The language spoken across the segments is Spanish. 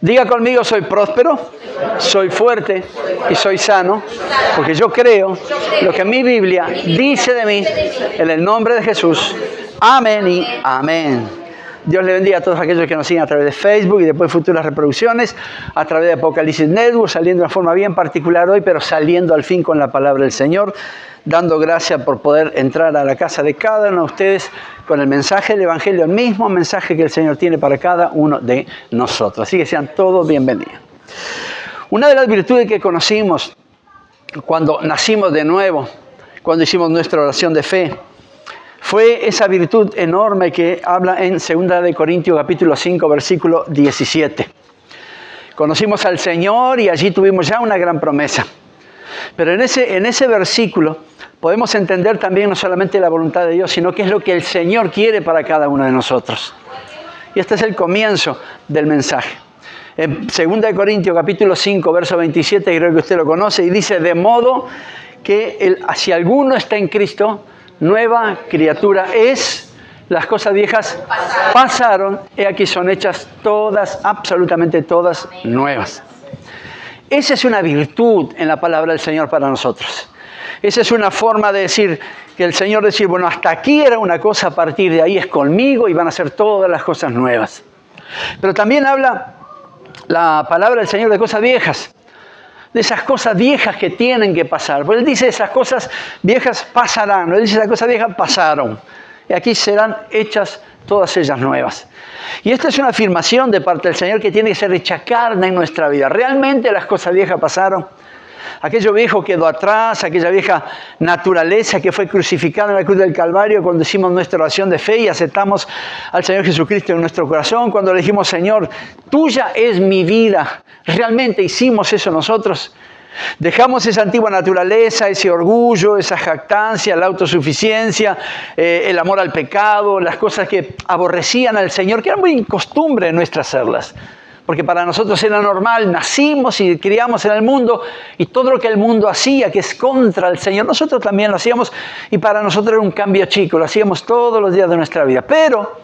Diga conmigo, soy próspero, soy fuerte y soy sano, porque yo creo lo que mi Biblia dice de mí, en el nombre de Jesús. Amén y amén. Dios le bendiga a todos aquellos que nos siguen a través de Facebook y después futuras reproducciones, a través de Apocalipsis Network, saliendo de una forma bien particular hoy, pero saliendo al fin con la palabra del Señor, dando gracias por poder entrar a la casa de cada uno de ustedes con el mensaje del Evangelio, el mismo mensaje que el Señor tiene para cada uno de nosotros. Así que sean todos bienvenidos. Una de las virtudes que conocimos cuando nacimos de nuevo, cuando hicimos nuestra oración de fe, fue esa virtud enorme que habla en 2 Corintios capítulo 5, versículo 17. Conocimos al Señor y allí tuvimos ya una gran promesa. Pero en ese versículo podemos entender también no solamente la voluntad de Dios, sino qué es lo que el Señor quiere para cada uno de nosotros. Y este es el comienzo del mensaje. En 2 Corintios capítulo 5, verso 27, creo que usted lo conoce, y dice, de modo que si alguno está en Cristo, nueva criatura es, las cosas viejas pasaron, y aquí son hechas todas, absolutamente todas nuevas. Esa es una virtud en la palabra del Señor para nosotros. Esa es una forma de decir, que el Señor decir, bueno, hasta aquí era una cosa, a partir de ahí es conmigo y van a ser todas las cosas nuevas. Pero también habla la palabra del Señor de cosas viejas, de esas cosas viejas que tienen que pasar. Porque Él dice, esas cosas viejas pasarán, Él dice, esas cosas viejas pasaron. Y aquí serán hechas todas ellas nuevas. Y esta es una afirmación de parte del Señor que tiene que ser hecha carne en nuestra vida. ¿Realmente las cosas viejas pasaron? Aquello viejo quedó atrás, aquella vieja naturaleza que fue crucificada en la cruz del Calvario cuando hicimos nuestra oración de fe y aceptamos al Señor Jesucristo en nuestro corazón, cuando le dijimos, Señor, tuya es mi vida. ¿Realmente hicimos eso nosotros? Dejamos esa antigua naturaleza, ese orgullo, esa jactancia, la autosuficiencia, el amor al pecado, las cosas que aborrecían al Señor, que era muy costumbre nuestra hacerlas. Porque para nosotros era normal, nacimos y criamos en el mundo y todo lo que el mundo hacía, que es contra el Señor, nosotros también lo hacíamos y para nosotros era un cambio chico, lo hacíamos todos los días de nuestra vida. Pero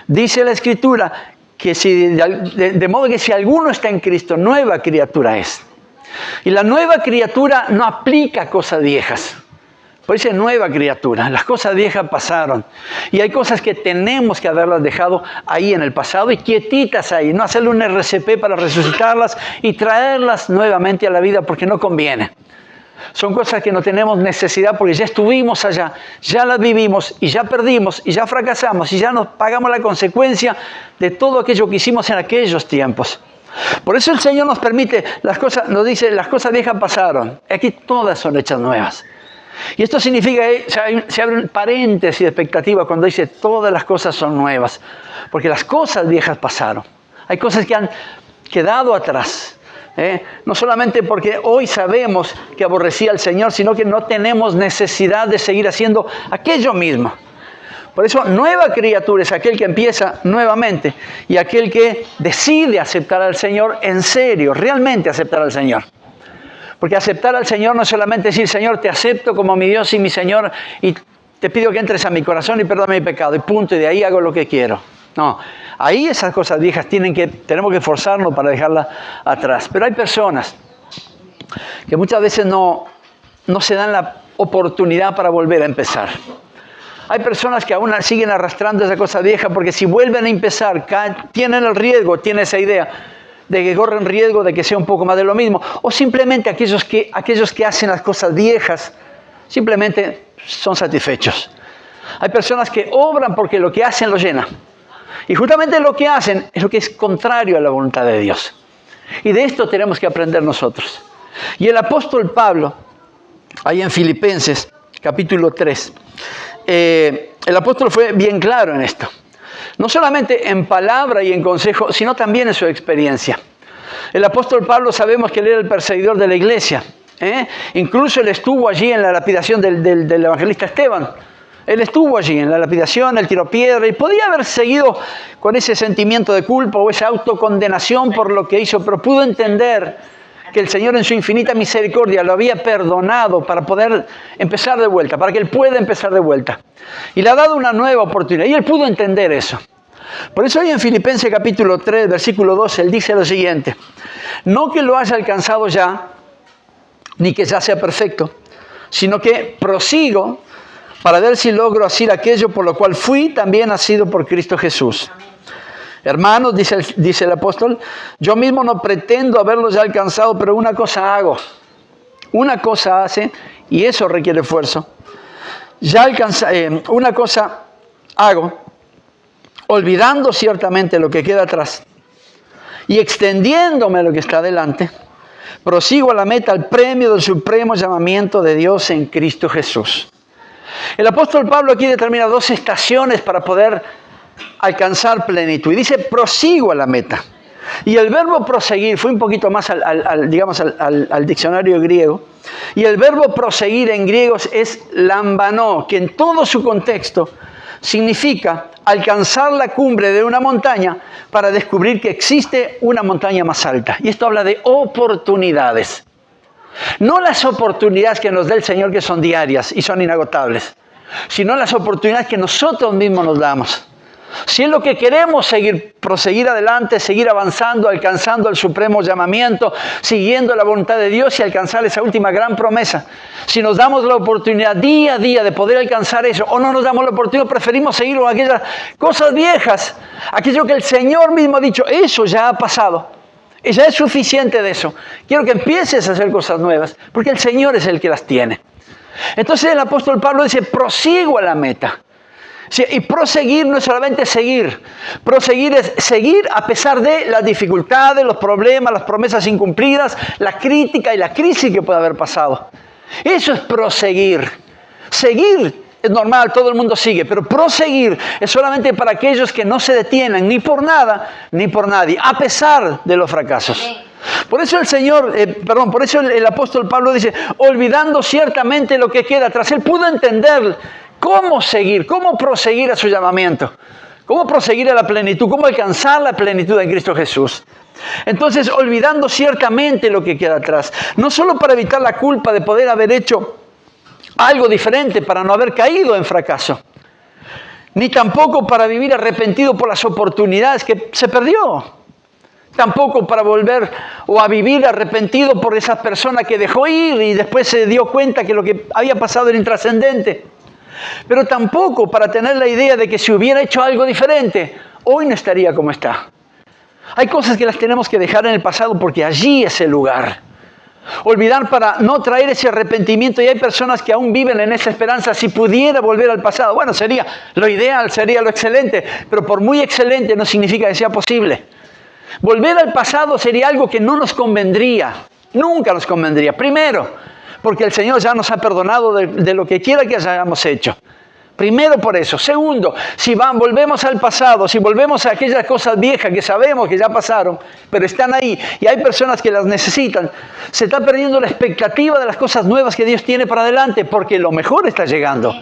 dice la Escritura que de modo que si alguno está en Cristo, nueva criatura es. Y la nueva criatura no aplica cosas viejas. Por eso es nueva criatura. Las cosas viejas pasaron. Y hay cosas que tenemos que haberlas dejado ahí en el pasado y quietitas ahí. No hacerle un RCP para resucitarlas y traerlas nuevamente a la vida porque no conviene. Son cosas que no tenemos necesidad porque ya estuvimos allá, ya las vivimos y ya perdimos y ya fracasamos y ya nos pagamos la consecuencia de todo aquello que hicimos en aquellos tiempos. Por eso el Señor nos permite, nos dice, las cosas viejas pasaron. Aquí todas son hechas nuevas. Y esto significa que se abre un paréntesis de expectativa cuando dice todas las cosas son nuevas. Porque las cosas viejas pasaron. Hay cosas que han quedado atrás. No solamente porque hoy sabemos que aborrecía al Señor, sino que no tenemos necesidad de seguir haciendo aquello mismo. Por eso, nueva criatura es aquel que empieza nuevamente y aquel que decide aceptar al Señor en serio, realmente aceptar al Señor. Porque aceptar al Señor no es solamente decir, Señor, te acepto como mi Dios y mi Señor y te pido que entres a mi corazón y perdona mi pecado y punto, y de ahí hago lo que quiero. No, ahí esas cosas viejas tenemos que esforzarnos para dejarlas atrás. Pero hay personas que muchas veces no se dan la oportunidad para volver a empezar. Hay personas que aún siguen arrastrando esa cosa vieja porque si vuelven a empezar, tienen el riesgo, tienen esa idea de que corren riesgo de que sea un poco más de lo mismo. O simplemente aquellos que hacen las cosas viejas, simplemente son satisfechos. Hay personas que obran porque lo que hacen lo llena. Y justamente lo que hacen es lo que es contrario a la voluntad de Dios. Y de esto tenemos que aprender nosotros. Y el apóstol Pablo, ahí en Filipenses, capítulo 3, el apóstol fue bien claro en esto. No solamente en palabra y en consejo, sino también en su experiencia. El apóstol Pablo sabemos que él era el perseguidor de la iglesia. Incluso él estuvo allí en la lapidación del evangelista Esteban. Él estuvo allí en la lapidación, él tiró piedra y podía haber seguido con ese sentimiento de culpa o esa autocondenación por lo que hizo, pero pudo entender que el Señor en su infinita misericordia lo había perdonado para poder empezar de vuelta, para que él pueda empezar de vuelta. Y le ha dado una nueva oportunidad y él pudo entender eso. Por eso hoy en Filipenses capítulo 3, versículo 12, él dice lo siguiente: no que lo haya alcanzado ya, ni que ya sea perfecto, sino que prosigo para ver si logro hacer aquello por lo cual fui también nacido por Cristo Jesús. Hermanos, dice el apóstol, yo mismo no pretendo haberlo ya alcanzado, pero una cosa hago, una cosa hace, y eso requiere esfuerzo. Una cosa hago, olvidando ciertamente lo que queda atrás y extendiéndome a lo que está delante, prosigo a la meta, al premio del supremo llamamiento de Dios en Cristo Jesús. El apóstol Pablo aquí determina 2 estaciones para poder alcanzar plenitud. Y dice, prosigo a la meta. Y el verbo proseguir, fue un poquito más al diccionario griego, y el verbo proseguir en griego es lambanó, que en todo su contexto significa alcanzar la cumbre de una montaña para descubrir que existe una montaña más alta. Y esto habla de oportunidades. No las oportunidades que nos da el Señor, que son diarias y son inagotables, sino las oportunidades que nosotros mismos nos damos. Si es lo que queremos, proseguir adelante, seguir avanzando, alcanzando el supremo llamamiento, siguiendo la voluntad de Dios y alcanzar esa última gran promesa. Si nos damos la oportunidad día a día de poder alcanzar eso, o no nos damos la oportunidad, preferimos seguir con aquellas cosas viejas, aquello que el Señor mismo ha dicho, eso ya ha pasado. Y ya es suficiente de eso. Quiero que empieces a hacer cosas nuevas, porque el Señor es el que las tiene. Entonces el apóstol Pablo dice, prosigo a la meta. Sí, y proseguir no es solamente seguir. Proseguir es seguir a pesar de las dificultades, los problemas, las promesas incumplidas, la crítica y la crisis que puede haber pasado. Eso es proseguir. Seguir es normal, todo el mundo sigue, pero proseguir es solamente para aquellos que no se detienen ni por nada ni por nadie, a pesar de los fracasos. Por eso el apóstol Pablo dice, olvidando ciertamente lo que queda atrás. Él pudo entender cómo seguir, cómo proseguir a su llamamiento, cómo proseguir a la plenitud, cómo alcanzar la plenitud en Cristo Jesús. Entonces, olvidando ciertamente lo que queda atrás, no solo para evitar la culpa de poder haber hecho algo diferente, para no haber caído en fracaso, ni tampoco para vivir arrepentido por las oportunidades que se perdió, tampoco para volver o a vivir arrepentido por esa persona que dejó ir y después se dio cuenta que lo que había pasado era intrascendente, pero tampoco para tener la idea de que si hubiera hecho algo diferente, hoy no estaría como está. Hay cosas que las tenemos que dejar en el pasado porque allí es el lugar. Olvidar para no traer ese arrepentimiento, y hay personas que aún viven en esa esperanza. Si pudiera volver al pasado, bueno, sería lo ideal, sería lo excelente, pero por muy excelente no significa que sea posible. Volver al pasado sería algo que no nos convendría, nunca nos convendría. Primero, porque el Señor ya nos ha perdonado de lo que quiera que hayamos hecho. Primero por eso. Segundo, si volvemos al pasado, si volvemos a aquellas cosas viejas que sabemos que ya pasaron, pero están ahí y hay personas que las necesitan, se está perdiendo la expectativa de las cosas nuevas que Dios tiene para adelante, porque lo mejor está llegando.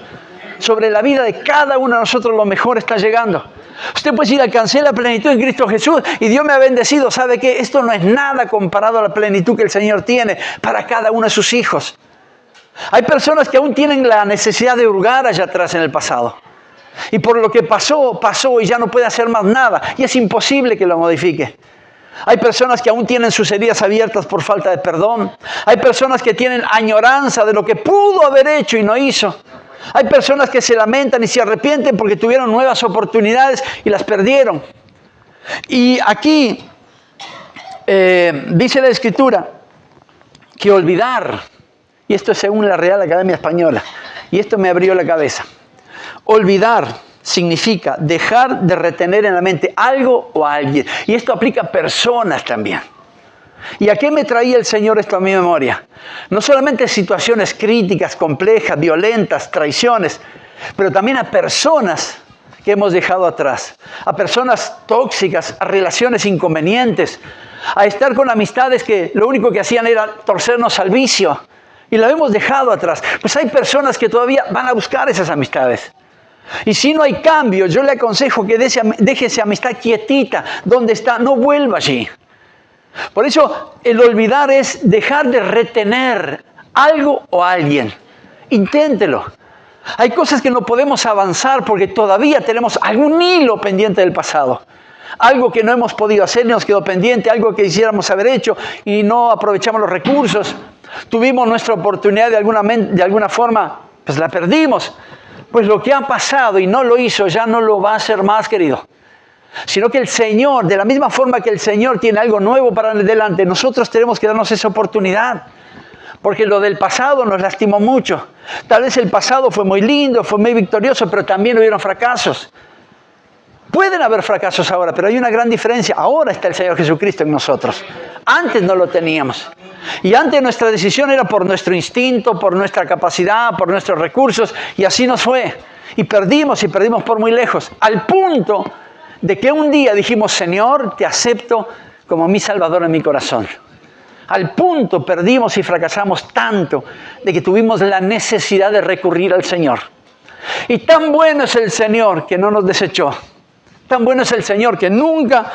Sobre la vida de cada uno de nosotros lo mejor está llegando. Usted puede decir, alcancé la plenitud en Cristo Jesús y Dios me ha bendecido. ¿Sabe qué? Esto no es nada comparado a la plenitud que el Señor tiene para cada uno de sus hijos. Hay personas que aún tienen la necesidad de hurgar allá atrás en el pasado. Y por lo que pasó y ya no puede hacer más nada. Y es imposible que lo modifique. Hay personas que aún tienen sus heridas abiertas por falta de perdón. Hay personas que tienen añoranza de lo que pudo haber hecho y no hizo. Hay personas que se lamentan y se arrepienten porque tuvieron nuevas oportunidades y las perdieron. Y aquí dice la Escritura que olvidar, y esto es según la Real Academia Española, y esto me abrió la cabeza. Olvidar significa dejar de retener en la mente algo o a alguien. Y esto aplica a personas también. ¿Y a qué me traía el Señor esto a mi memoria? No solamente situaciones críticas, complejas, violentas, traiciones, pero también a personas que hemos dejado atrás, a personas tóxicas, a relaciones inconvenientes, a estar con amistades que lo único que hacían era torcernos al vicio y la hemos dejado atrás. Pues hay personas que todavía van a buscar esas amistades. Y si no hay cambio, yo le aconsejo que deje esa amistad quietita donde está, no vuelva allí. Por eso el olvidar es dejar de retener algo o alguien. Inténtelo. Hay cosas que no podemos avanzar porque todavía tenemos algún hilo pendiente del pasado. Algo que no hemos podido hacer y nos quedó pendiente, algo que quisiéramos haber hecho y no aprovechamos los recursos. Tuvimos nuestra oportunidad de alguna forma, pues la perdimos. Pues lo que ha pasado y no lo hizo, ya no lo va a hacer más, querido. Sino que el Señor, de la misma forma que el Señor tiene algo nuevo para adelante, nosotros tenemos que darnos esa oportunidad. Porque lo del pasado nos lastimó mucho. Tal vez el pasado fue muy lindo, fue muy victorioso, pero también hubieron fracasos. Pueden haber fracasos ahora, pero hay una gran diferencia. Ahora está el Señor Jesucristo en nosotros. Antes no lo teníamos. Y antes nuestra decisión era por nuestro instinto, por nuestra capacidad, por nuestros recursos, y así nos fue. Y perdimos por muy lejos. Al punto de que un día dijimos, Señor, te acepto como mi Salvador en mi corazón. Al punto perdimos y fracasamos tanto de que tuvimos la necesidad de recurrir al Señor. Y tan bueno es el Señor que no nos desechó. Tan bueno es el Señor que nunca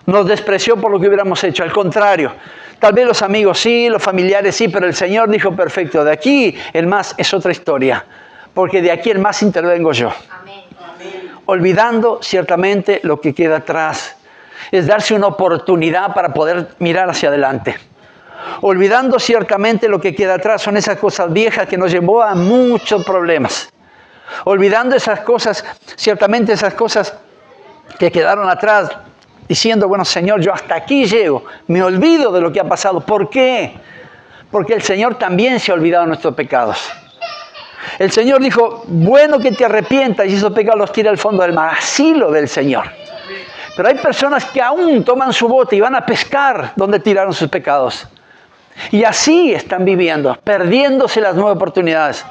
nos despreció por lo que hubiéramos hecho. Al contrario, tal vez los amigos sí, los familiares sí, pero el Señor dijo, perfecto, de aquí el más es otra historia. Porque de aquí el más intervengo yo. Amén. Olvidando ciertamente lo que queda atrás. Es darse una oportunidad para poder mirar hacia adelante. Olvidando ciertamente lo que queda atrás, son esas cosas viejas que nos llevó a muchos problemas. Olvidando esas cosas, ciertamente esas cosas que quedaron atrás, diciendo, bueno, Señor, yo hasta aquí llego, me olvido de lo que ha pasado. ¿Por qué? Porque el Señor también se ha olvidado de nuestros pecados. El Señor dijo, bueno que te arrepientas y esos pecados los tira al fondo del mar. Así lo ve el Señor. Pero hay personas que aún toman su bote y van a pescar donde tiraron sus pecados. Y así están viviendo, perdiéndose las nuevas oportunidades,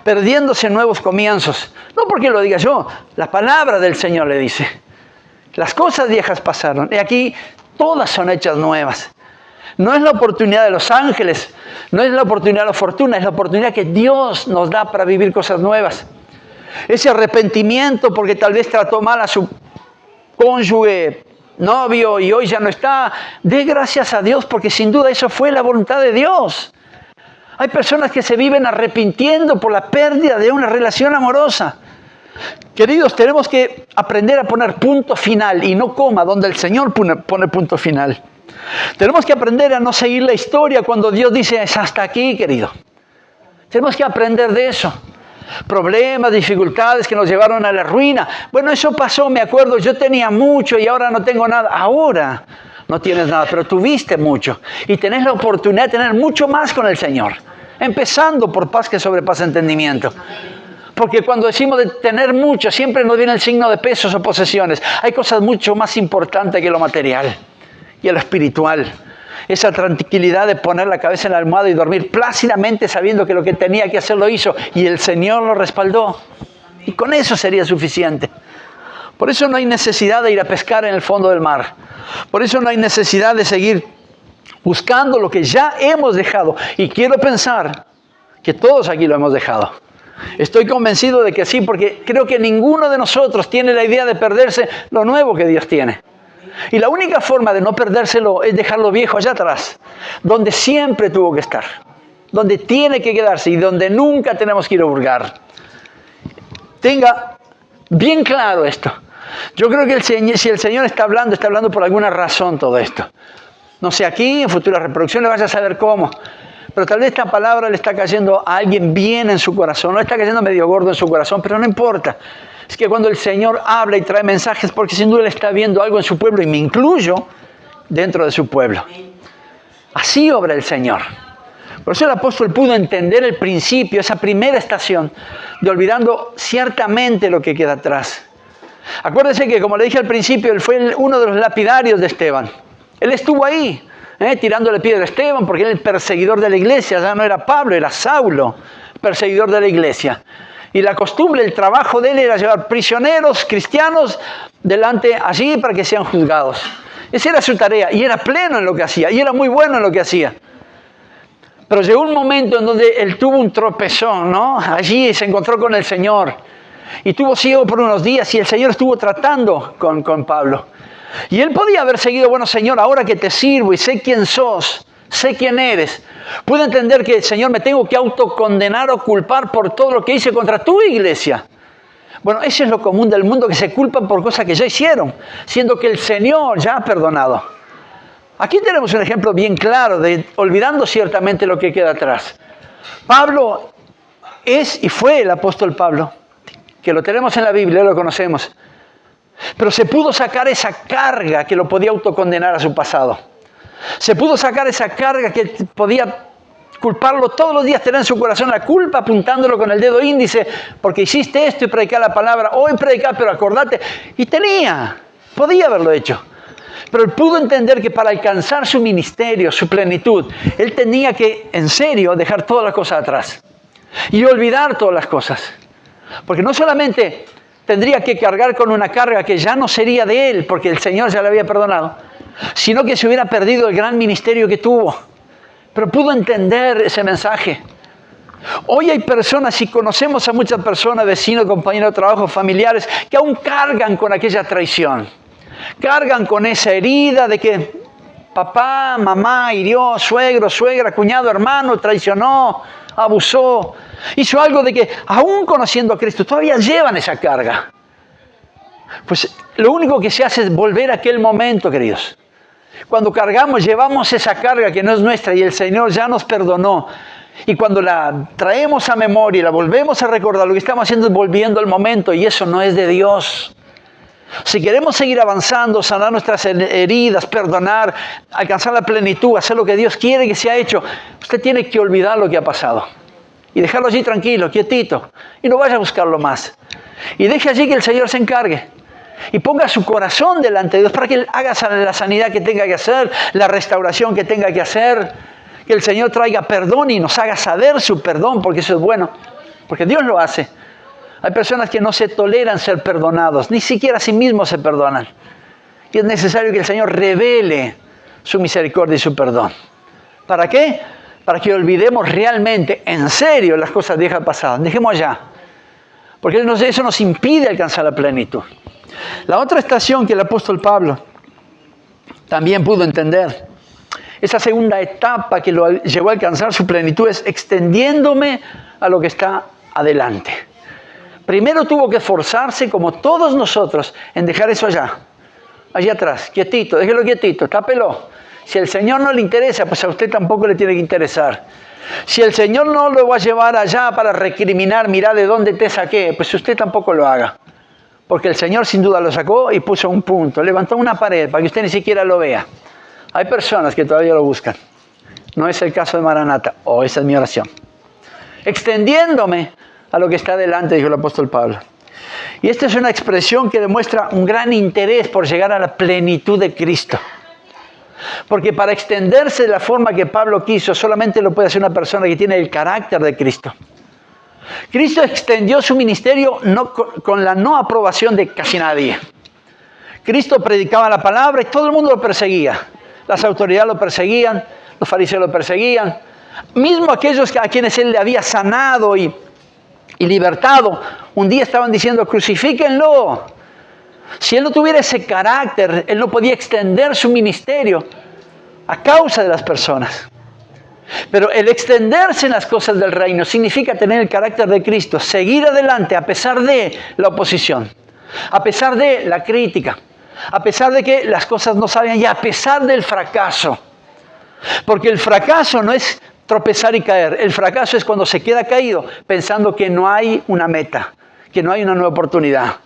perdiéndose nuevos comienzos. No porque lo diga yo, la palabra del Señor le dice. Las cosas viejas pasaron y aquí todas son hechas nuevas. No es la oportunidad de los ángeles, no es la oportunidad de la fortuna, es la oportunidad que Dios nos da para vivir cosas nuevas. Ese arrepentimiento porque tal vez trató mal a su cónyuge, novio y hoy ya no está, dé gracias a Dios porque sin duda eso fue la voluntad de Dios. Hay personas que se viven arrepintiendo por la pérdida de una relación amorosa. Queridos, tenemos que aprender a poner punto final y no coma donde el Señor pone punto final. Tenemos que aprender a no seguir la historia cuando Dios dice es hasta aquí, querido. Tenemos que aprender de eso. Problemas, dificultades que nos llevaron a la ruina. Bueno, eso pasó, me acuerdo, yo tenía mucho y ahora no tengo nada. Ahora no tienes nada, pero tuviste mucho. Y tenés la oportunidad de tener mucho más con el Señor. Empezando por paz que sobrepasa entendimiento. Porque cuando decimos de tener mucho, siempre nos viene el signo de pesos o posesiones. Hay cosas mucho más importantes que lo material y lo espiritual. Esa tranquilidad de poner la cabeza en la almohada y dormir plácidamente sabiendo que lo que tenía que hacer lo hizo y el Señor lo respaldó. Y con eso sería suficiente. Por eso no hay necesidad de ir a pescar en el fondo del mar. Por eso no hay necesidad de seguir buscando lo que ya hemos dejado. Y quiero pensar que todos aquí lo hemos dejado. Estoy convencido de que sí, porque creo que ninguno de nosotros tiene la idea de perderse lo nuevo que Dios tiene. Y la única forma de no perdérselo es dejarlo viejo allá atrás, donde siempre tuvo que estar, donde tiene que quedarse y donde nunca tenemos que ir a hurgar. Tenga bien claro esto. Yo creo que si el Señor está hablando por alguna razón todo esto. No sé, aquí en futuras reproducciones vaya a saber cómo. Pero tal vez esta palabra le está cayendo a alguien bien en su corazón, no está cayendo medio gordo en su corazón, pero no importa. Es que cuando el Señor habla y trae mensajes, porque sin duda Él está viendo algo en su pueblo, y me incluyo dentro de su pueblo. Así obra el Señor. Por eso el apóstol pudo entender el principio, esa primera estación, de olvidando ciertamente lo que queda atrás. Acuérdense que, como le dije al principio, él fue uno de los lapidarios de Esteban. Él estuvo ahí, tirándole piedra a Esteban, porque era el perseguidor de la iglesia. Ya no era Pablo, era Saulo, perseguidor de la iglesia. Y la costumbre, el trabajo de él era llevar prisioneros cristianos delante allí para que sean juzgados. Esa era su tarea, y era pleno en lo que hacía, y era muy bueno en lo que hacía. Pero llegó un momento en donde él tuvo un tropezón, ¿no? Allí se encontró con el Señor, y estuvo ciego por unos días, y el Señor estuvo tratando con Pablo. Y él podía haber seguido, bueno, Señor, ahora que te sirvo y sé quién sos, sé quién eres, Pude entender que, Señor, me tengo que autocondenar o culpar por todo lo que hice contra tu iglesia. Bueno, eso es lo común del mundo, que se culpan por cosas que ya hicieron, siendo que el Señor ya ha perdonado. Aquí tenemos un ejemplo bien claro de olvidando ciertamente lo que queda atrás. Pablo es y fue el apóstol Pablo, que lo tenemos en la Biblia, lo conocemos. Pero se pudo sacar esa carga que lo podía autocondenar a su pasado. Se pudo sacar esa carga que podía culparlo todos los días, tener en su corazón la culpa, apuntándolo con el dedo índice, porque hiciste esto y predicar la palabra, hoy predicar, pero acordate. Y podía haberlo hecho. Pero él pudo entender que para alcanzar su ministerio, su plenitud, él tenía que, en serio, dejar todas las cosas atrás. Y olvidar todas las cosas. Porque no solamente tendría que cargar con una carga que ya no sería de él, porque el Señor ya le había perdonado, sino que se hubiera perdido el gran ministerio que tuvo. Pero pudo entender ese mensaje. Hoy hay personas, y conocemos a muchas personas, vecinos, compañeros de trabajo, familiares, que aún cargan con aquella traición. Cargan con esa herida de que papá, mamá hirió, suegro, suegra, cuñado, hermano, traicionó, abusó. Hizo algo de que, aún conociendo a Cristo, todavía llevan esa carga. Pues lo único que se hace es volver a aquel momento, queridos. Cuando cargamos, llevamos esa carga que no es nuestra y el Señor ya nos perdonó. Y cuando la traemos a memoria y la volvemos a recordar, lo que estamos haciendo es volviendo al momento, y eso no es de Dios. Si queremos seguir avanzando, sanar nuestras heridas, perdonar, alcanzar la plenitud, hacer lo que Dios quiere que sea hecho, usted tiene que olvidar lo que ha pasado. Y dejarlo allí tranquilo, quietito. Y no vaya a buscarlo más. Y deje allí que el Señor se encargue. Y ponga su corazón delante de Dios para que Él haga la sanidad que tenga que hacer, la restauración que tenga que hacer. Que el Señor traiga perdón y nos haga saber su perdón, porque eso es bueno. Porque Dios lo hace. Hay personas que no se toleran ser perdonados, ni siquiera a sí mismos se perdonan. Y es necesario que el Señor revele su misericordia y su perdón. ¿Para qué? Para que olvidemos realmente, en serio, las cosas viejas pasadas. Dejemos allá. Porque eso nos impide alcanzar la plenitud. La otra estación que el apóstol Pablo también pudo entender, esa segunda etapa que lo llevó a alcanzar su plenitud, es extendiéndome a lo que está adelante. Primero tuvo que esforzarse, como todos nosotros, en dejar eso allá atrás, quietito, déjelo quietito, tápelo. Si el Señor no le interesa, pues a usted tampoco le tiene que interesar. Si el Señor no lo va a llevar allá para recriminar, mira de dónde te saqué, pues usted tampoco lo haga. Porque el Señor sin duda lo sacó y puso un punto, levantó una pared para que usted ni siquiera lo vea. Hay personas que todavía lo buscan. No es el caso de Maranata, esa es mi oración. Extendiéndome a lo que está delante, dijo el apóstol Pablo. Y esta es una expresión que demuestra un gran interés por llegar a la plenitud de Cristo. Porque para extenderse de la forma que Pablo quiso, solamente lo puede hacer una persona que tiene el carácter de Cristo. Cristo extendió su ministerio con la no aprobación de casi nadie. Cristo predicaba la palabra y todo el mundo lo perseguía. Las autoridades lo perseguían, los fariseos lo perseguían. Mismo aquellos a quienes Él le había sanado y libertado, un día estaban diciendo, crucifíquenlo. Si Él no tuviera ese carácter, Él no podía extender su ministerio a causa de las personas. Pero el extenderse en las cosas del reino significa tener el carácter de Cristo, seguir adelante a pesar de la oposición, a pesar de la crítica, a pesar de que las cosas no salgan y a pesar del fracaso. Porque el fracaso no es tropezar y caer, el fracaso es cuando se queda caído pensando que no hay una meta, que no hay una nueva oportunidad.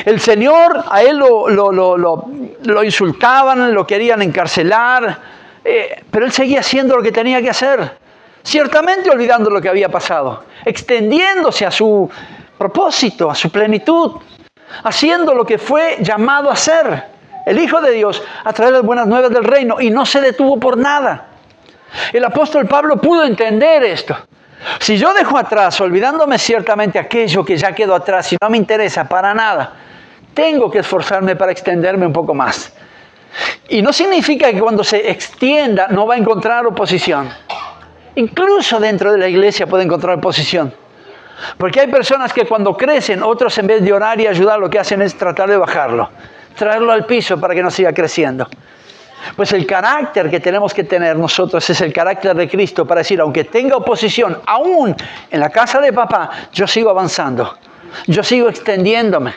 El Señor, a Él lo insultaban, lo querían encarcelar, pero Él seguía haciendo lo que tenía que hacer, ciertamente olvidando lo que había pasado, extendiéndose a su propósito, a su plenitud, haciendo lo que fue llamado a hacer, el Hijo de Dios, a traer las buenas nuevas del reino, y no se detuvo por nada. El apóstol Pablo pudo entender esto. Si yo dejo atrás, olvidándome ciertamente aquello que ya quedó atrás y no me interesa para nada, tengo que esforzarme para extenderme un poco más. Y no significa que cuando se extienda no va a encontrar oposición. Incluso dentro de la iglesia puede encontrar oposición. Porque hay personas que cuando crecen, otros en vez de orar y ayudar, lo que hacen es tratar de bajarlo, traerlo al piso para que no siga creciendo. Pues el carácter que tenemos que tener nosotros es el carácter de Cristo para decir, aunque tenga oposición, aún en la casa de papá, yo sigo avanzando, yo sigo extendiéndome.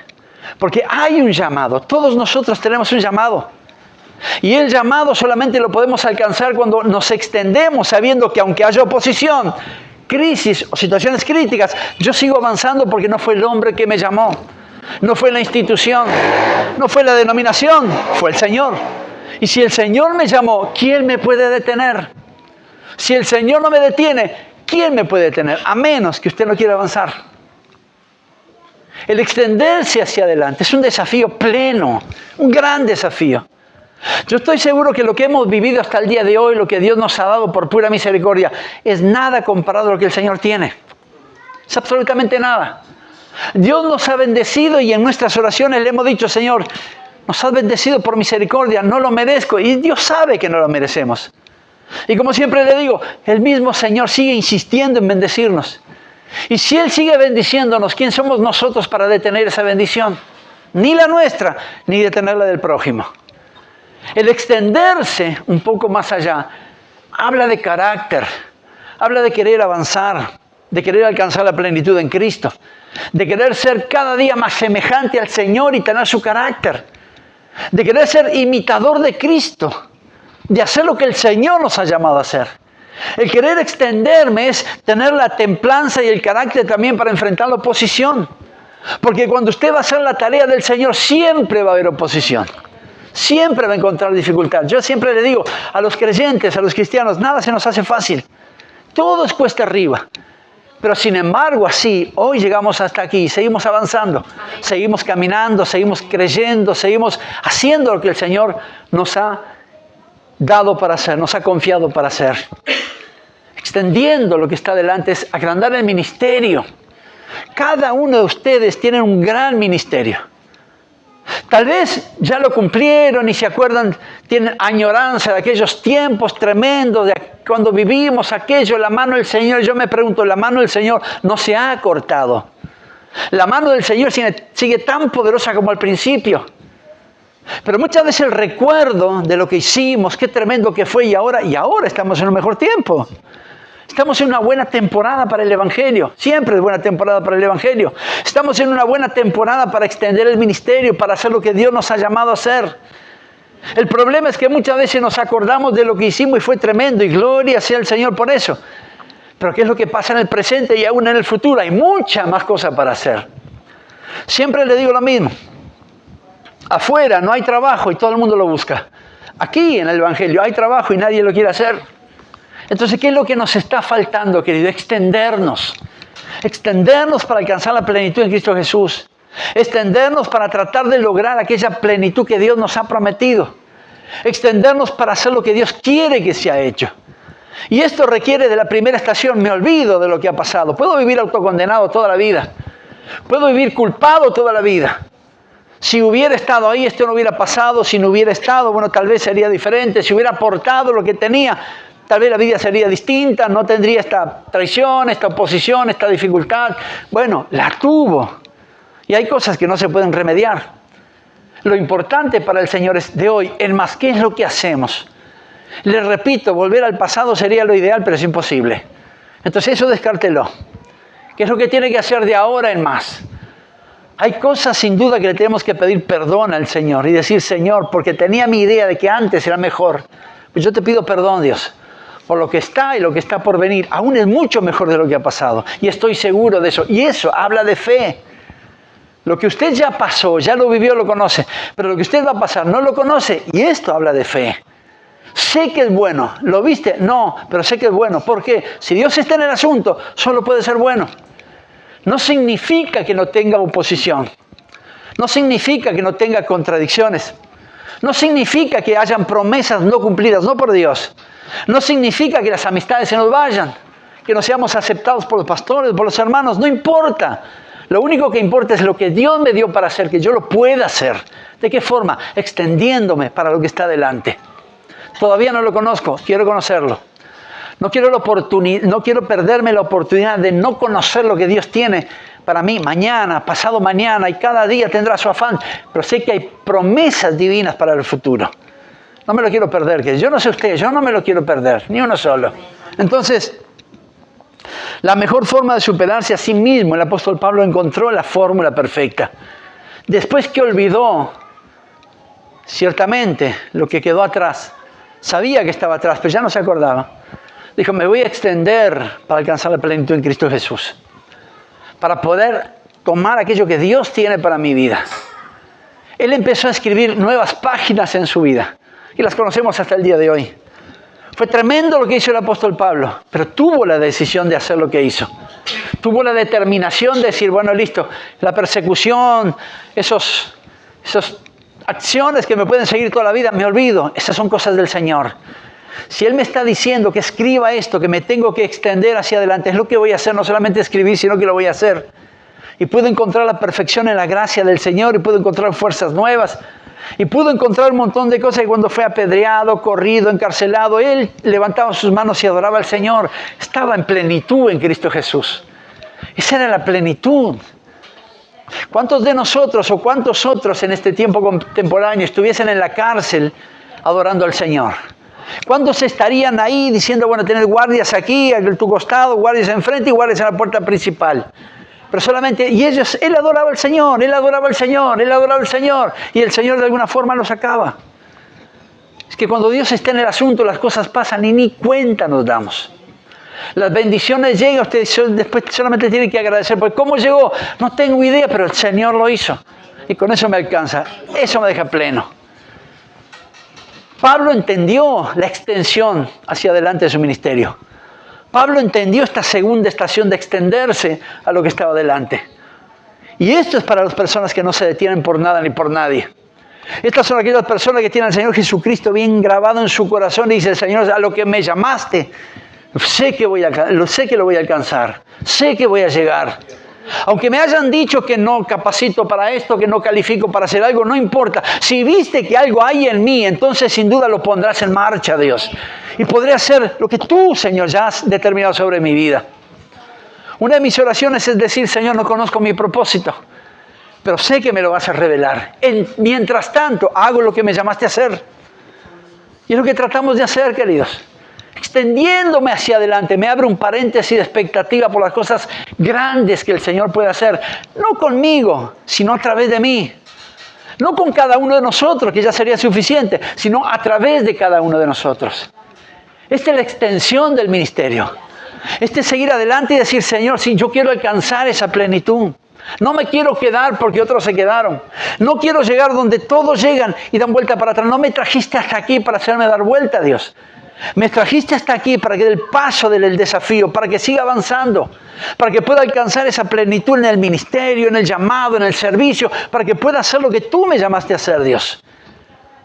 Porque hay un llamado, todos nosotros tenemos un llamado. Y el llamado solamente lo podemos alcanzar cuando nos extendemos sabiendo que aunque haya oposición, crisis o situaciones críticas, yo sigo avanzando porque no fue el hombre que me llamó, no fue la institución, no fue la denominación, fue el Señor. Y si el Señor me llamó, ¿quién me puede detener? Si el Señor no me detiene, ¿quién me puede detener? A menos que usted no quiera avanzar. El extenderse hacia adelante es un desafío pleno, un gran desafío. Yo estoy seguro que lo que hemos vivido hasta el día de hoy, lo que Dios nos ha dado por pura misericordia, es nada comparado a lo que el Señor tiene. Es absolutamente nada. Dios nos ha bendecido y en nuestras oraciones le hemos dicho, Señor, nos has bendecido por misericordia, no lo merezco. Y Dios sabe que no lo merecemos. Y como siempre le digo, el mismo Señor sigue insistiendo en bendecirnos. Y si Él sigue bendiciéndonos, ¿quién somos nosotros para detener esa bendición? Ni la nuestra, ni detener la del prójimo. El extenderse un poco más allá habla de carácter, habla de querer avanzar, de querer alcanzar la plenitud en Cristo, de querer ser cada día más semejante al Señor y tener su carácter, de querer ser imitador de Cristo, de hacer lo que el Señor nos ha llamado a hacer. El querer extenderme es tener la templanza y el carácter también para enfrentar la oposición. Porque cuando usted va a hacer la tarea del Señor, siempre va a haber oposición. Siempre va a encontrar dificultad. Yo siempre le digo a los creyentes, a los cristianos, nada se nos hace fácil. Todo es cuesta arriba. Pero sin embargo, así, hoy llegamos hasta aquí, seguimos avanzando, seguimos caminando, seguimos creyendo, seguimos haciendo lo que el Señor nos ha dado para hacer, nos ha confiado para hacer. Extendiendo lo que está delante es agrandar el ministerio. Cada uno de ustedes tiene un gran ministerio. Tal vez ya lo cumplieron y se acuerdan, tienen añoranza de aquellos tiempos tremendos, de cuando vivimos aquello, la mano del Señor. Yo me pregunto, la mano del Señor no se ha cortado. La mano del Señor sigue tan poderosa como al principio. Pero muchas veces el recuerdo de lo que hicimos, qué tremendo que fue y ahora estamos en un mejor tiempo. Estamos en una buena temporada para el Evangelio. Siempre es buena temporada para el Evangelio. Estamos en una buena temporada para extender el ministerio, para hacer lo que Dios nos ha llamado a hacer. El problema es que muchas veces nos acordamos de lo que hicimos y fue tremendo y gloria sea el Señor por eso. Pero ¿qué es lo que pasa en el presente y aún en el futuro? Hay muchas más cosas para hacer. Siempre le digo lo mismo. Afuera no hay trabajo y todo el mundo lo busca. Aquí en el Evangelio hay trabajo y nadie lo quiere hacer. Entonces, ¿qué es lo que nos está faltando, querido? Extendernos. Extendernos para alcanzar la plenitud en Cristo Jesús. Extendernos para tratar de lograr aquella plenitud que Dios nos ha prometido. Extendernos para hacer lo que Dios quiere que sea hecho. Y esto requiere de la primera estación. Me olvido de lo que ha pasado. Puedo vivir autocondenado toda la vida. Puedo vivir culpado toda la vida. Si hubiera estado ahí, esto no hubiera pasado. Si no hubiera estado, bueno, tal vez sería diferente. Si hubiera aportado lo que tenía, tal vez la vida sería distinta, no tendría esta traición, esta oposición, esta dificultad. Bueno, la tuvo. Y hay cosas que no se pueden remediar. Lo importante para el Señor es de hoy, en más, ¿qué es lo que hacemos? Les repito, volver al pasado sería lo ideal, pero es imposible. Entonces eso descártelo. ¿Qué es lo que tiene que hacer de ahora en más? Hay cosas sin duda que le tenemos que pedir perdón al Señor y decir, Señor, porque tenía mi idea de que antes era mejor. Pues yo te pido perdón, Dios, por lo que está y lo que está por venir. Aún es mucho mejor de lo que ha pasado. Y estoy seguro de eso. Y eso habla de fe. Lo que usted ya pasó, ya lo vivió, lo conoce. Pero lo que usted va a pasar no lo conoce. Y esto habla de fe. Sé que es bueno. ¿Lo viste? No, pero sé que es bueno. ¿Por qué? Si Dios está en el asunto, solo puede ser bueno. No significa que no tenga oposición. No significa que no tenga contradicciones. No significa que hayan promesas no cumplidas, no por Dios. No significa que las amistades se nos vayan, que no seamos aceptados por los pastores, por los hermanos. No importa. Lo único que importa es lo que Dios me dio para hacer, que yo lo pueda hacer. ¿De qué forma? Extendiéndome para lo que está delante. Todavía no lo conozco, quiero conocerlo. No quiero perderme la oportunidad de no conocer lo que Dios tiene para mí mañana, pasado mañana, y cada día tendrá su afán. Pero sé que hay promesas divinas para el futuro. No me lo quiero perder, que yo no sé usted, yo no me lo quiero perder, ni uno solo. Entonces, la mejor forma de superarse a sí mismo, el apóstol Pablo encontró la fórmula perfecta. Después que olvidó, ciertamente, lo que quedó atrás, sabía que estaba atrás, pero ya no se acordaba. Dijo, me voy a extender para alcanzar la plenitud en Cristo Jesús, para poder tomar aquello que Dios tiene para mi vida. Él empezó a escribir nuevas páginas en su vida, y las conocemos hasta el día de hoy. Fue tremendo lo que hizo el apóstol Pablo, pero tuvo la decisión de hacer lo que hizo. Tuvo la determinación de decir, bueno, listo, la persecución, esas acciones que me pueden seguir toda la vida, me olvido, esas son cosas del Señor. Si Él me está diciendo que escriba esto, que me tengo que extender hacia adelante, es lo que voy a hacer, no solamente escribir, sino que lo voy a hacer. Y puedo encontrar la perfección en la gracia del Señor, y puedo encontrar fuerzas nuevas, y pudo encontrar un montón de cosas. Y cuando fue apedreado, corrido, encarcelado, él levantaba sus manos y adoraba al Señor. Estaba en plenitud en Cristo Jesús. Esa era la plenitud. ¿Cuántos de nosotros o cuántos otros en este tiempo contemporáneo estuviesen en la cárcel adorando al Señor? ¿Cuántos estarían ahí diciendo, bueno, tener guardias aquí, a tu costado, guardias enfrente y guardias en la puerta principal? Pero solamente, y ellos, él adoraba al Señor, él adoraba al Señor, él adoraba al Señor, y el Señor de alguna forma lo sacaba. Es que cuando Dios está en el asunto, las cosas pasan y ni cuenta nos damos. Las bendiciones llegan, usted después solamente tiene que agradecer, porque ¿cómo llegó? No tengo idea, pero el Señor lo hizo. Y con eso me alcanza, eso me deja pleno. Pablo entendió la extensión hacia adelante de su ministerio. Pablo entendió esta segunda estación de extenderse a lo que estaba delante. Y esto es para las personas que no se detienen por nada ni por nadie. Estas son aquellas personas que tienen al Señor Jesucristo bien grabado en su corazón y dicen, Señor, a lo que me llamaste, sé que lo voy a alcanzar, sé que voy a llegar. Aunque me hayan dicho que no capacito para esto, que no califico para hacer algo, no importa. Si viste que algo hay en mí, entonces sin duda lo pondrás en marcha, Dios. Y podré hacer lo que tú, Señor, ya has determinado sobre mi vida. Una de mis oraciones es decir, Señor, no conozco mi propósito, pero sé que me lo vas a revelar. Mientras tanto, hago lo que me llamaste a hacer. Y es lo que tratamos de hacer, queridos. Extendiéndome hacia adelante, me abre un paréntesis de expectativa por las cosas grandes que el Señor puede hacer. No conmigo, sino a través de mí. No con cada uno de nosotros, que ya sería suficiente, sino a través de cada uno de nosotros. Esta es la extensión del ministerio. Este es seguir adelante y decir, Señor, sí, yo quiero alcanzar esa plenitud. No me quiero quedar porque otros se quedaron. No quiero llegar donde todos llegan y dan vuelta para atrás. No me trajiste hasta aquí para hacerme dar vuelta, Dios. Me trajiste hasta aquí para que dé el paso del desafío, para que siga avanzando, para que pueda alcanzar esa plenitud en el ministerio, en el llamado, en el servicio, para que pueda hacer lo que tú me llamaste a hacer, Dios.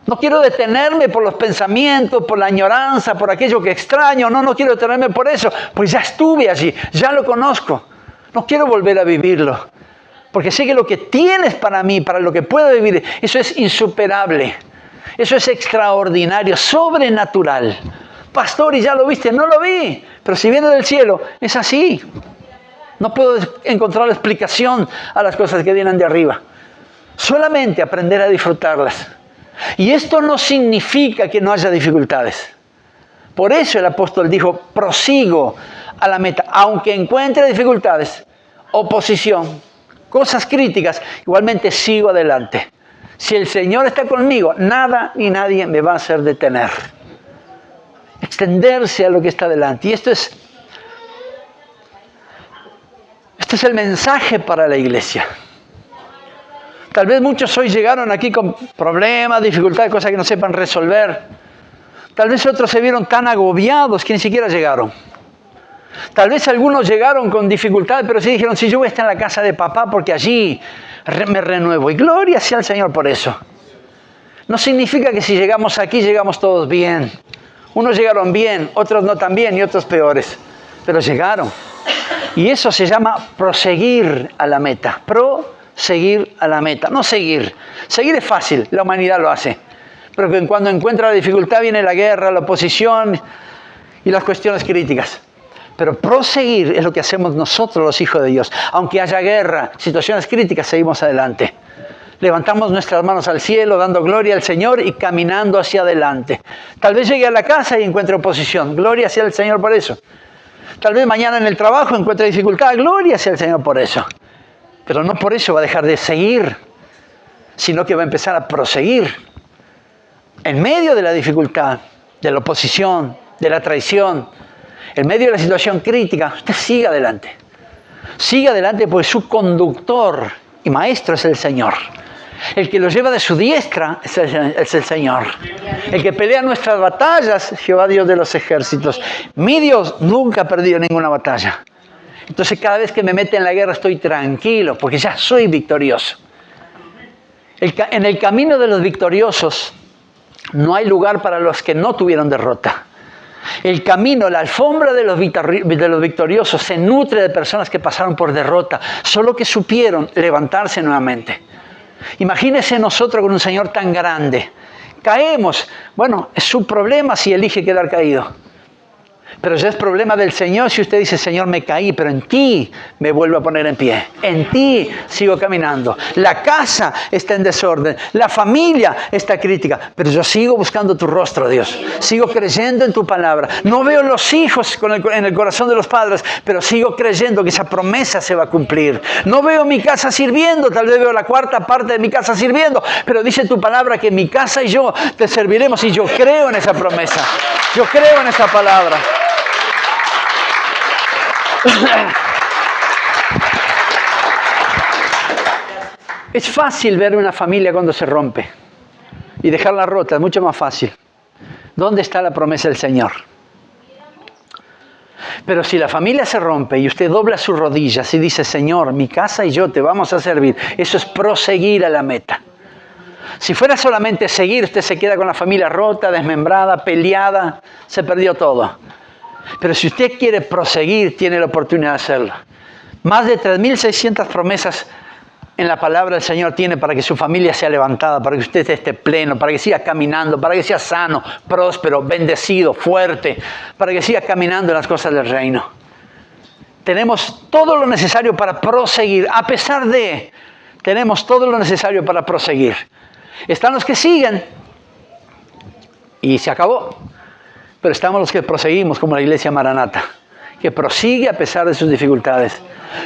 No quiero detenerme por los pensamientos, por la añoranza, por aquello que extraño. No quiero detenerme por eso, pues ya estuve allí, ya lo conozco. No quiero volver a vivirlo, porque sé que lo que tienes para mí, para lo que puedo vivir, eso es insuperable. Eso es extraordinario, sobrenatural. Pastor, ¿y ya lo viste? No lo vi, pero si viene del cielo, es así. No puedo encontrar la explicación a las cosas que vienen de arriba. Solamente aprender a disfrutarlas. Y esto no significa que no haya dificultades. Por eso el apóstol dijo, prosigo a la meta. Aunque encuentre dificultades, oposición, cosas críticas, igualmente sigo adelante. Si el Señor está conmigo, nada ni nadie me va a hacer detener. Extenderse a lo que está delante. Y esto es el mensaje para la iglesia. Tal vez muchos hoy llegaron aquí con problemas, dificultades, cosas que no sepan resolver. Tal vez otros se vieron tan agobiados que ni siquiera llegaron. Tal vez algunos llegaron con dificultades, pero sí dijeron, si yo voy a estar en la casa de papá porque allí me renuevo. Y gloria sea al Señor por eso. No significa que si llegamos aquí, llegamos todos bien. Unos llegaron bien, otros no tan bien y otros peores. Pero llegaron. Y eso se llama proseguir a la meta. Proseguir a la meta. No seguir. Seguir es fácil, la humanidad lo hace. Pero cuando encuentra la dificultad viene la guerra, la oposición y las cuestiones críticas. Pero proseguir es lo que hacemos nosotros los hijos de Dios. Aunque haya guerra, situaciones críticas, seguimos adelante. Levantamos nuestras manos al cielo, dando gloria al Señor y caminando hacia adelante. Tal vez llegue a la casa y encuentre oposición. Gloria sea el Señor por eso. Tal vez mañana en el trabajo encuentre dificultad. Gloria sea el Señor por eso. Pero no por eso va a dejar de seguir, sino que va a empezar a proseguir. En medio de la dificultad, de la oposición, de la traición, en medio de la situación crítica, usted siga adelante. Siga adelante porque su conductor y maestro es el Señor. El que lo lleva de su diestra es el Señor. El que pelea nuestras batallas, Jehová Dios de los ejércitos. Mi Dios nunca ha perdido ninguna batalla. Entonces cada vez que me mete en la guerra estoy tranquilo porque ya soy victorioso. En el camino de los victoriosos no hay lugar para los que no tuvieron derrota. El camino, la alfombra de los victoriosos se nutre de personas que pasaron por derrota, solo que supieron levantarse nuevamente. Imagínese nosotros con un Señor tan grande. Caemos. Bueno, es su problema si elige quedar caído. Pero ya es problema del Señor si usted dice, Señor, me caí, pero en ti me vuelvo a poner en pie. En ti sigo caminando. La casa está en desorden. La familia está crítica. Pero yo sigo buscando tu rostro, Dios. Sigo creyendo en tu palabra. No veo los hijos en el corazón de los padres, pero sigo creyendo que esa promesa se va a cumplir. No veo mi casa sirviendo. Tal vez veo la cuarta parte de mi casa sirviendo. Pero dice tu palabra que mi casa y yo te serviremos. Y yo creo en esa promesa. Yo creo en esa palabra. Es fácil ver una familia cuando se rompe y dejarla rota, es mucho más fácil. ¿Dónde está la promesa del Señor? Pero si la familia se rompe y usted dobla sus rodillas y dice, Señor, mi casa y yo te vamos a servir, eso es proseguir a la meta. Si fuera solamente seguir, usted se queda con la familia rota, desmembrada, peleada, se perdió todo. Pero si usted quiere proseguir, tiene la oportunidad de hacerlo. Más de 3.600 promesas en la palabra del Señor tiene para que su familia sea levantada, para que usted esté pleno, para que siga caminando, para que sea sano, próspero, bendecido, fuerte, para que siga caminando en las cosas del reino. Tenemos todo lo necesario para proseguir, a pesar de, tenemos todo lo necesario para proseguir. Están los que siguen y se acabó. Pero estamos los que proseguimos, como la iglesia Maranata, que prosigue a pesar de sus dificultades,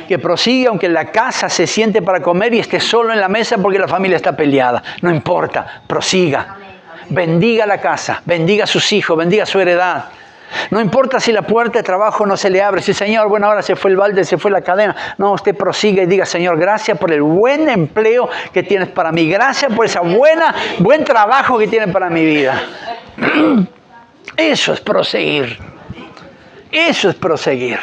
que prosigue aunque la casa se siente para comer y esté solo en la mesa porque la familia está peleada. No importa, prosiga. Bendiga la casa, bendiga a sus hijos, bendiga su heredad. No importa si la puerta de trabajo no se le abre, si Señor, bueno, ahora se fue el balde, se fue la cadena. No, usted prosiga y diga, Señor, gracias por el buen empleo que tienes para mí. Gracias por ese buen trabajo que tienes para mi vida. Eso es proseguir. Eso es proseguir.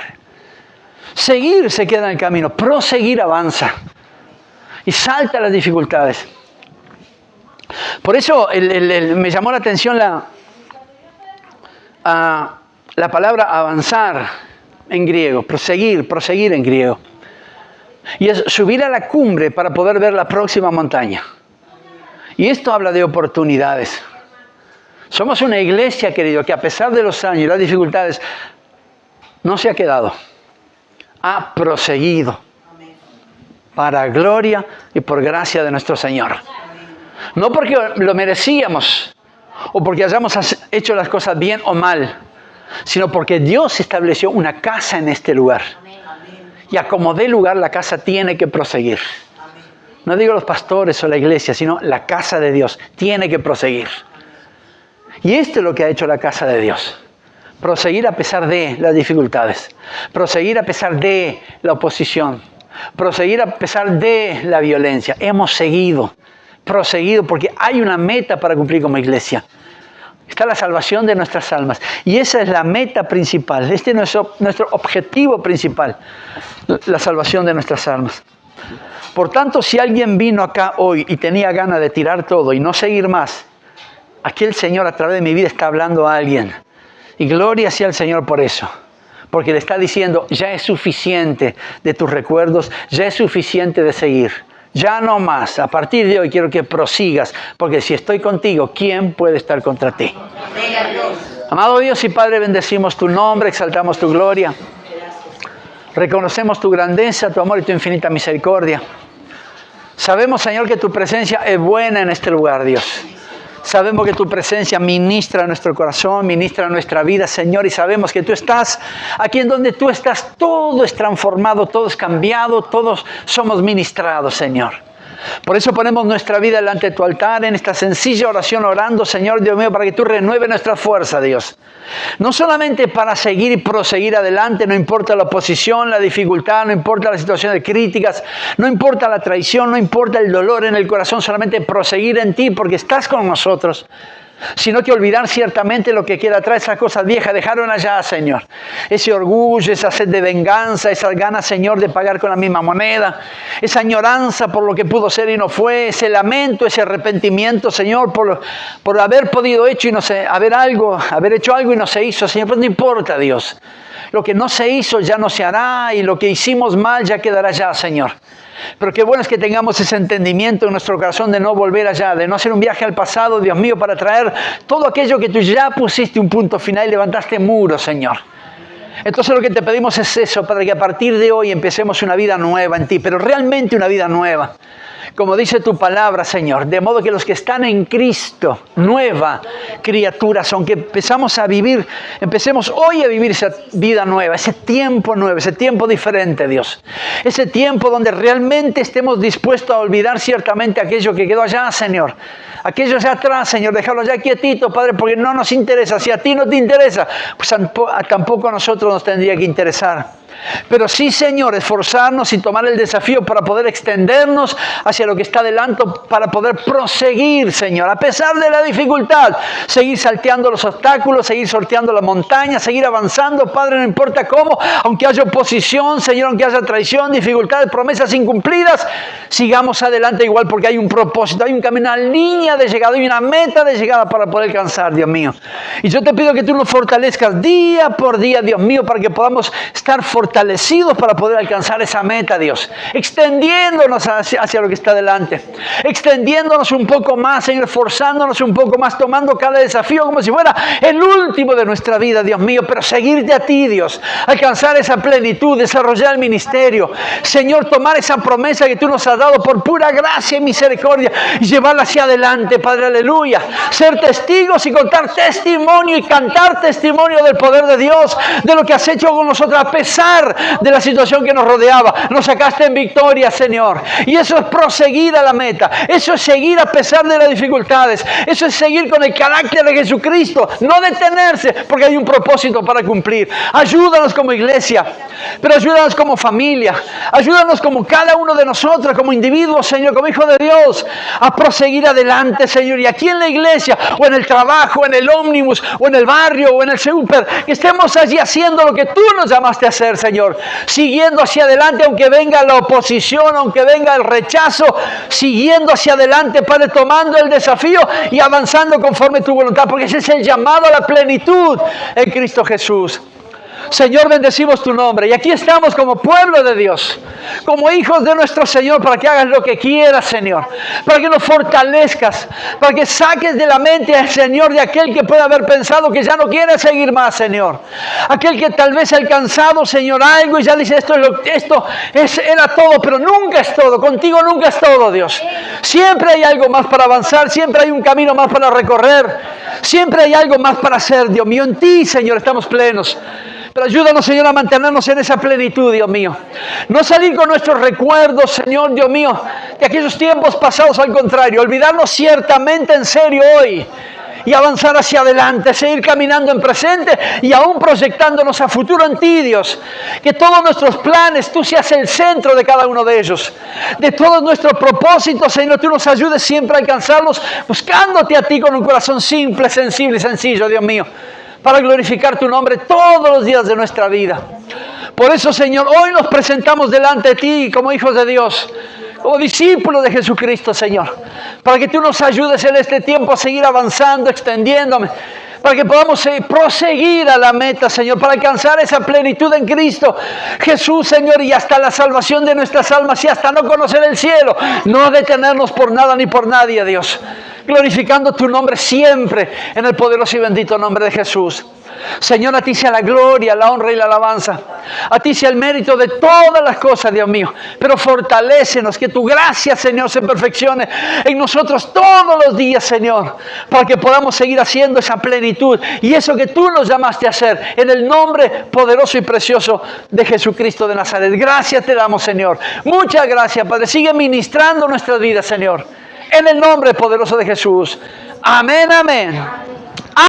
Seguir se queda en el camino. Proseguir avanza. Y salta las dificultades. Por eso me llamó la atención la palabra avanzar en griego. Proseguir en griego. Y es subir a la cumbre para poder ver la próxima montaña. Y esto habla de oportunidades. Somos una iglesia, querido, que a pesar de los años y las dificultades, no se ha quedado. Ha proseguido. Para gloria y por gracia de nuestro Señor. No porque lo merecíamos, o porque hayamos hecho las cosas bien o mal, sino porque Dios estableció una casa en este lugar. Y a como dé lugar, la casa tiene que proseguir. No digo los pastores o la iglesia, sino la casa de Dios tiene que proseguir. Y esto es lo que ha hecho la casa de Dios. Proseguir a pesar de las dificultades. Proseguir a pesar de la oposición. Proseguir a pesar de la violencia. Hemos seguido, proseguido, porque hay una meta para cumplir como iglesia. Está la salvación de nuestras almas. Y esa es la meta principal. Este es nuestro objetivo principal. La salvación de nuestras almas. Por tanto, si alguien vino acá hoy y tenía ganas de tirar todo y no seguir más, aquí el Señor a través de mi vida está hablando a alguien. Y gloria sea al Señor por eso. Porque le está diciendo, ya es suficiente de tus recuerdos, ya es suficiente de seguir. Ya no más. A partir de hoy quiero que prosigas. Porque si estoy contigo, ¿quién puede estar contra ti? Amado Dios y Padre, bendecimos tu nombre, exaltamos tu gloria. Reconocemos tu grandeza, tu amor y tu infinita misericordia. Sabemos, Señor, que tu presencia es buena en este lugar, Dios. Sabemos que tu presencia ministra nuestro corazón, ministra nuestra vida, Señor, y sabemos que tú estás aquí en donde tú estás. Todo es transformado, todo es cambiado, todos somos ministrados, Señor. Por eso ponemos nuestra vida delante de tu altar en esta sencilla oración, orando, Señor Dios mío, para que tú renueves nuestra fuerza, Dios. No solamente para seguir y proseguir adelante, no importa la oposición, la dificultad, no importa la situación de críticas, no importa la traición, no importa el dolor en el corazón, solamente proseguir en ti porque estás con nosotros. Sino que olvidar ciertamente lo que queda atrás, esas cosas viejas dejaron allá, Señor. Ese orgullo, esa sed de venganza, esas ganas, Señor, de pagar con la misma moneda, esa añoranza por lo que pudo ser y no fue, ese lamento, ese arrepentimiento, Señor, por haber podido hecho y no sé, haber hecho algo y no se hizo, Señor, pues no importa, Dios. Lo que no se hizo ya no se hará y lo que hicimos mal ya quedará ya, Señor. Pero qué bueno es que tengamos ese entendimiento en nuestro corazón de no volver allá, de no hacer un viaje al pasado, Dios mío, para traer todo aquello que tú ya pusiste un punto final y levantaste muros, Señor. Entonces lo que te pedimos es eso, para que a partir de hoy empecemos una vida nueva en ti, pero realmente una vida nueva. Como dice tu palabra, Señor, de modo que los que están en Cristo, nueva criaturas, aunque empecemos hoy a vivir esa vida nueva, ese tiempo nuevo, ese tiempo diferente, Dios. Ese tiempo donde realmente estemos dispuestos a olvidar ciertamente aquello que quedó allá, Señor. Aquello allá atrás, Señor, dejarlo allá quietito, Padre, porque no nos interesa. Si a ti no te interesa, pues tampoco a nosotros nos tendría que interesar. Pero sí, Señor, esforzarnos y tomar el desafío para poder extendernos hacia lo que está delante, para poder proseguir, Señor, a pesar de la dificultad, seguir salteando los obstáculos, seguir sorteando la montaña, seguir avanzando, Padre, no importa cómo, aunque haya oposición, Señor, aunque haya traición, dificultades, promesas incumplidas, sigamos adelante igual porque hay un propósito, hay un camino, una línea de llegada, hay una meta de llegada para poder alcanzar, Dios mío. Y yo te pido que tú nos fortalezcas día por día, Dios mío, para que podamos estar fortalecidos para poder alcanzar esa meta, Dios, extendiéndonos hacia lo que está delante, extendiéndonos un poco más, Señor, esforzándonos un poco más, tomando cada desafío como si fuera el último de nuestra vida, Dios mío, pero seguirte a ti, Dios, alcanzar esa plenitud, desarrollar el ministerio, Señor, tomar esa promesa que tú nos has dado por pura gracia y misericordia y llevarla hacia adelante, Padre, aleluya, ser testigos y contar testimonio y cantar testimonio del poder de Dios, de lo que has hecho con nosotros a pesar de la situación que nos rodeaba. Nos sacaste en victoria, Señor, y eso es proseguir a la meta, eso es seguir a pesar de las dificultades, eso es seguir con el carácter de Jesucristo, no detenerse porque hay un propósito para cumplir. Ayúdanos como iglesia, pero ayúdanos como familia, ayúdanos como cada uno de nosotros, como individuos, Señor, como hijos de Dios, a proseguir adelante, Señor, y aquí en la iglesia, o en el trabajo, en el ómnibus, o en el barrio, o en el súper, que estemos allí haciendo lo que tú nos llamaste a hacer, Señor, siguiendo hacia adelante, aunque venga la oposición, aunque venga el rechazo, siguiendo hacia adelante, Padre, tomando el desafío y avanzando conforme tu voluntad, porque ese es el llamado a la plenitud en Cristo Jesús. Señor, bendecimos tu nombre. Y aquí estamos como pueblo de Dios, como hijos de nuestro Señor, para que hagas lo que quieras, Señor. Para que nos fortalezcas, para que saques de la mente al Señor de aquel que puede haber pensado que ya no quiere seguir más, Señor. Aquel que tal vez ha alcanzado, Señor, algo y ya dice, era todo, pero nunca es todo. Contigo nunca es todo, Dios. Siempre hay algo más para avanzar, siempre hay un camino más para recorrer, siempre hay algo más para hacer, Dios mío. En ti, Señor, estamos plenos. Pero ayúdanos, Señor, a mantenernos en esa plenitud, Dios mío. No salir con nuestros recuerdos, Señor, Dios mío, de aquellos tiempos pasados, al contrario. Olvidarnos ciertamente en serio hoy y avanzar hacia adelante, seguir caminando en presente y aún proyectándonos a futuro en ti, Dios. Que todos nuestros planes, tú seas el centro de cada uno de ellos. De todos nuestros propósitos, Señor, tú nos ayudes siempre a alcanzarlos, buscándote a ti con un corazón simple, sensible y sencillo, Dios mío, para glorificar tu nombre todos los días de nuestra vida. Por eso, Señor, hoy nos presentamos delante de ti como hijos de Dios, como discípulos de Jesucristo, Señor, para que tú nos ayudes en este tiempo a seguir avanzando, extendiéndome, para que podamos proseguir a la meta, Señor, para alcanzar esa plenitud en Cristo Jesús, Señor, y hasta la salvación de nuestras almas y hasta no conocer el cielo, no detenernos por nada ni por nadie, Dios, glorificando tu nombre siempre en el poderoso y bendito nombre de Jesús. Señor, a ti sea la gloria, la honra y la alabanza. A ti sea el mérito de todas las cosas, Dios mío. Pero fortalécenos, que tu gracia, Señor, se perfeccione en nosotros todos los días, Señor, para que podamos seguir haciendo esa plenitud y eso que tú nos llamaste a hacer, en el nombre poderoso y precioso de Jesucristo de Nazaret. Gracias te damos, Señor. Muchas gracias, Padre. Sigue ministrando nuestras vidas, Señor, en el nombre poderoso de Jesús. Amén, amén.